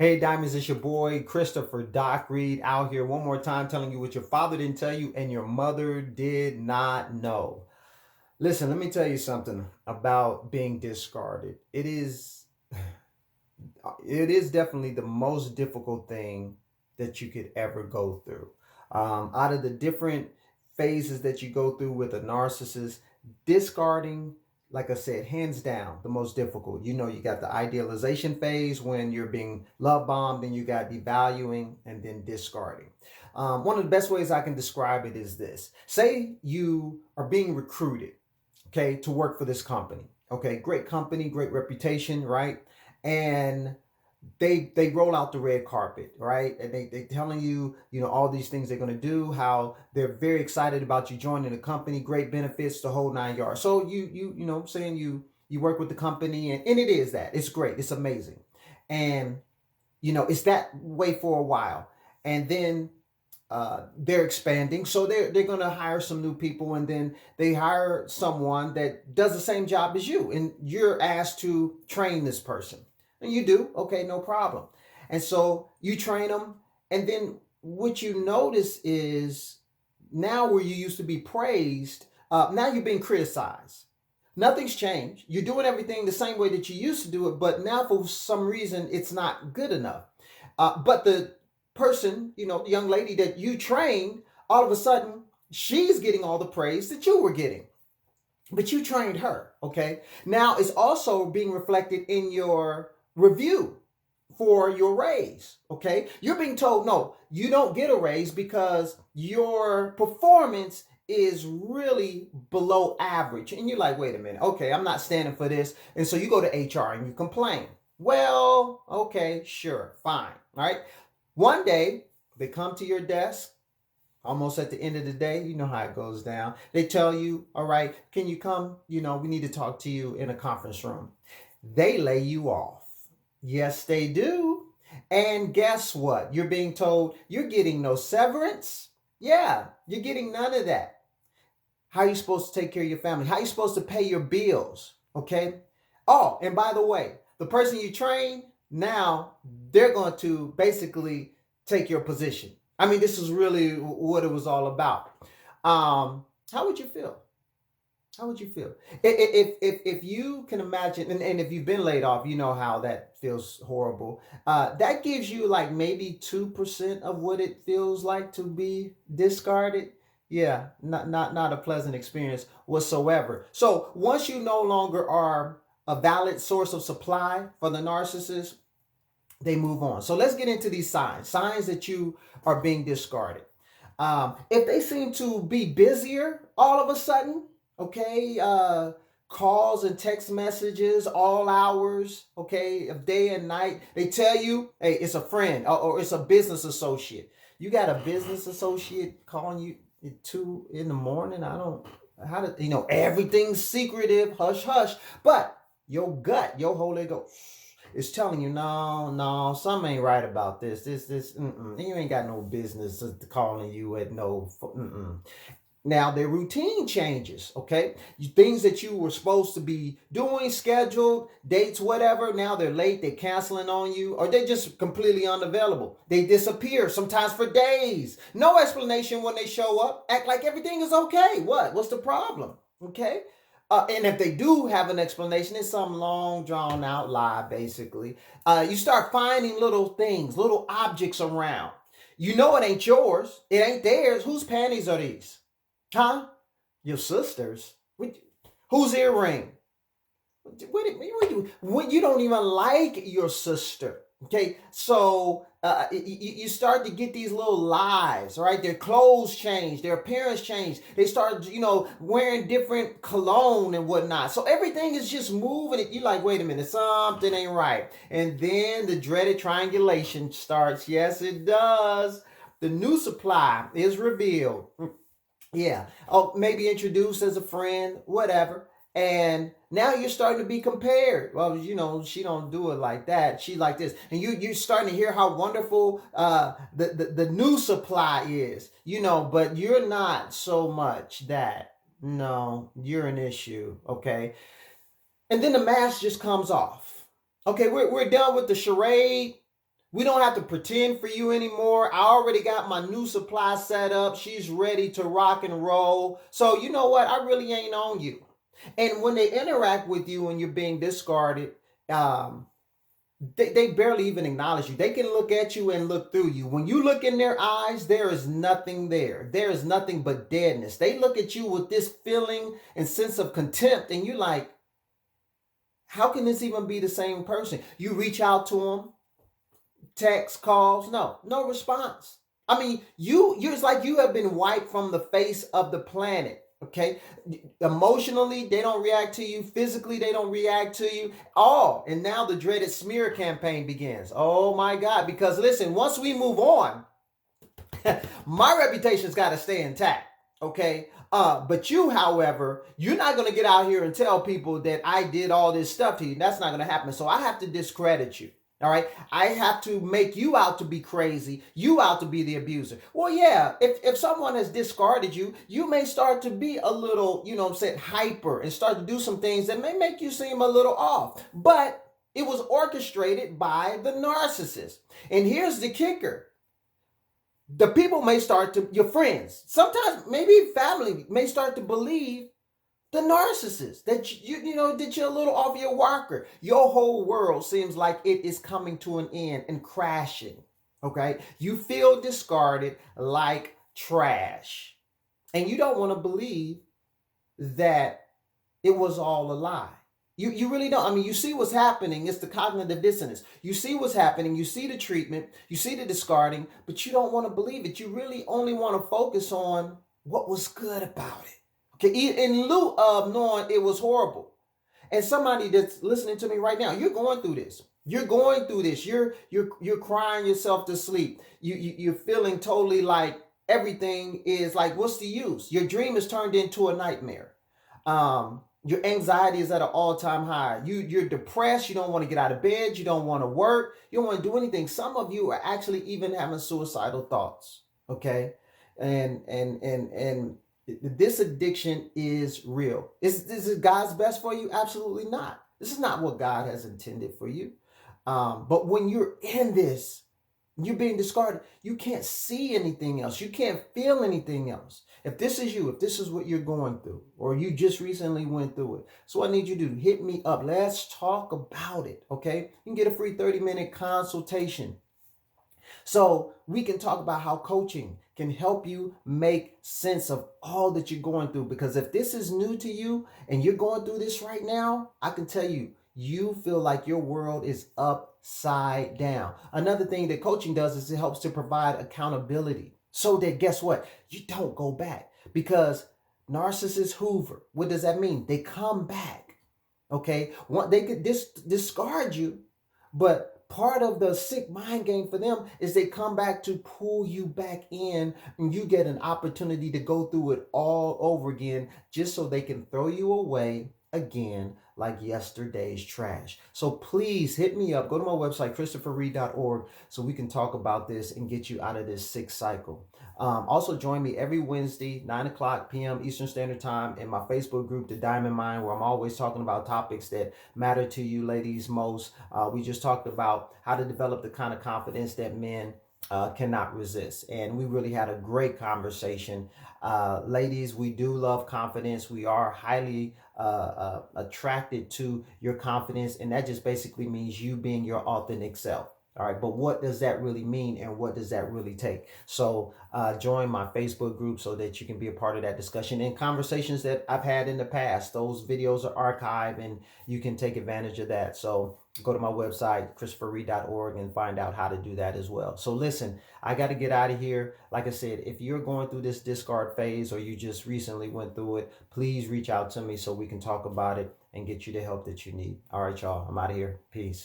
Hey, Diamonds, it's your boy, Christopher Doc Reed, out here one more time telling you what your father didn't tell you and your mother did not know. Listen, let me tell you something about being discarded. It is definitely the most difficult thing that you could ever go through. Out of the different phases that you go through with a narcissist, discarding, like I said, hands down, the most difficult. You know, you got the idealization phase when you're being love bombed, then you got devaluing, and then discarding. One of the best ways I can describe it is this: say you are being recruited, okay, to work for this company. Okay, great company, great reputation, right? And they roll out the red carpet, right? And they telling you, all these things they're going to do, how they're very excited about you joining the company, great benefits, the whole nine yards. So saying you work with the company, and it is that. It's great. It's amazing. And it's that way for a while. And then they're expanding, so they're going to hire some new people, and then they hire someone that does the same job as you, and you're asked to train this person, and you do. Okay, no problem. And so you train them, and then what you notice is, now where you used to be praised, now you're being criticized. Nothing's changed. You're doing everything the same way that you used to do it, but now for some reason it's not good enough. But the person, the young lady that you trained, all of a sudden she's getting all the praise that you were getting. But you trained her, okay? Now it's also being reflected in your review for your raise, okay? You're being told, no, you don't get a raise because your performance is really below average. And you're like, wait a minute, okay, I'm not standing for this. And so you go to HR and you complain. Well, okay, sure, fine, all right? One day, they come to your desk, almost at the end of the day. You know how it goes down. They tell you, all right, can you come? We need to talk to you in a conference room. They lay you off. Yes, they do. And guess what? You're being told you're getting no severance. Yeah, you're getting none of that. How are you supposed to take care of your family? How are you supposed to pay your bills? Okay. Oh, and by the way, the person you train, now they're going to basically take your position. I mean, this is really what it was all about. How would you feel? How would you feel if you can imagine, and if you've been laid off, you know how that feels horrible. That gives you like maybe 2% of what it feels like to be discarded. Yeah, not a pleasant experience whatsoever. So once you no longer are a valid source of supply for the narcissist, they move on. So let's get into these signs that you are being discarded. If they seem to be busier all of a sudden, okay, calls and text messages all hours, okay, of day and night. They tell you, hey, it's a friend, or it's a business associate. You got a business associate calling you at 2 in the morning. I don't, how to, everything's secretive, hush hush. But your gut, your Holy Ghost, is telling you, no, something ain't right about this. You ain't got no business calling you at no. Now their routine changes, okay? Things that you were supposed to be doing, scheduled, dates, whatever, now they're late, they're canceling on you, or they're just completely unavailable. They disappear, sometimes for days. No explanation when they show up. Act like everything is okay. What's the problem? Okay? And if they do have an explanation, it's some long, drawn out lie, basically. You start finding little things, little objects around. You know it ain't yours. It ain't theirs. Whose panties are these? Huh? Your sister's? Whose earring? What, you don't even like your sister. Okay, so you start to get these little lies, right? Their clothes change, their appearance change. They start, wearing different cologne and whatnot. So everything is just moving. You're like, wait a minute, something ain't right. And then the dreaded triangulation starts. Yes, it does. The new supply is revealed. Yeah. Oh, maybe introduced as a friend, whatever. And now you're starting to be compared. Well, she don't do it like that. She like this. And you're starting to hear how wonderful the new supply is, but you're not so much that. No, you're an issue. Okay. And then the mask just comes off. Okay, we're done with the charade. We don't have to pretend for you anymore. I already got my new supply set up. She's ready to rock and roll. So you know what? I really ain't on you. And when they interact with you and you're being discarded, um, they barely even acknowledge you. They can look at you and look through you. When you look in their eyes, there is nothing there. There is nothing but deadness. They look at you with this feeling and sense of contempt, and you're like, how can this even be the same person? You reach out to them, text, calls, no response. I mean, you're it's like you have been wiped from the face of the planet. Okay, emotionally they don't react to you, physically they don't react to you. And now the dreaded smear campaign begins. Oh my God! Because listen, once we move on, my reputation's got to stay intact. Okay, but you, however, you're not going to get out here and tell people that I did all this stuff to you. That's not going to happen. So I have to discredit you. All right. I have to make you out to be crazy, you out to be the abuser. Well, yeah, if someone has discarded you, you may start to be a little, you know what I'm saying, hyper and start to do some things that may make you seem a little off. But it was orchestrated by the narcissist. And here's the kicker. The people may start to, your friends, sometimes maybe family may start to believe the narcissist, that you know that you're a little off your walker. Your whole world seems like it is coming to an end and crashing. Okay, you feel discarded like trash, and you don't want to believe that it was all a lie. You really don't. I mean, you see what's happening. It's the cognitive dissonance. You see what's happening. You see the treatment. You see the discarding, but you don't want to believe it. You really only want to focus on what was good about it. Okay, in lieu of knowing it was horrible. And somebody that's listening to me right now, you're going through this. You're going through this. You're crying yourself to sleep. You're feeling totally like everything is like, what's the use? Your dream is turned into a nightmare. Your anxiety is at an all-time high. You're depressed. You don't want to get out of bed. You don't want to work. You don't want to do anything. Some of you are actually even having suicidal thoughts. Okay, and this addiction is real. Is it God's best for you? Absolutely not. This is not what God has intended for you. But when you're in this, you're being discarded, you can't see anything else. You can't feel anything else. If this is you, if this is what you're going through, or you just recently went through it, so what I need you to do, hit me up. Let's talk about it, okay? You can get a free 30-minute consultation. So we can talk about how coaching can help you make sense of all that you're going through. Because if this is new to you and you're going through this right now, I can tell you, you feel like your world is upside down. Another thing that coaching does is it helps to provide accountability so that, guess what? You don't go back. Because narcissists hoover. What does that mean? They come back. Okay? They could discard you, but part of the sick mind game for them is they come back to pull you back in, and you get an opportunity to go through it all over again just so they can throw you away again like yesterday's trash. So please hit me up. Go to my website, christopherreed.org, so we can talk about this and get you out of this sick cycle. Also join me every Wednesday, 9 p.m. Eastern Standard Time, in my Facebook group, The Diamond Mind, where I'm always talking about topics that matter to you ladies most. We just talked about how to develop the kind of confidence that men cannot resist. And we really had a great conversation. Ladies, we do love confidence. We are highly attracted to your confidence. And that just basically means you being your authentic self. All right, but what does that really mean, and what does that really take? So join my Facebook group so that you can be a part of that discussion and conversations that I've had in the past. Those videos are archived and you can take advantage of that. So go to my website, christopherreed.org, and find out how to do that as well. So listen, I got to get out of here. Like I said, if you're going through this discard phase or you just recently went through it, please reach out to me so we can talk about it and get you the help that you need. All right, y'all, I'm out of here. Peace.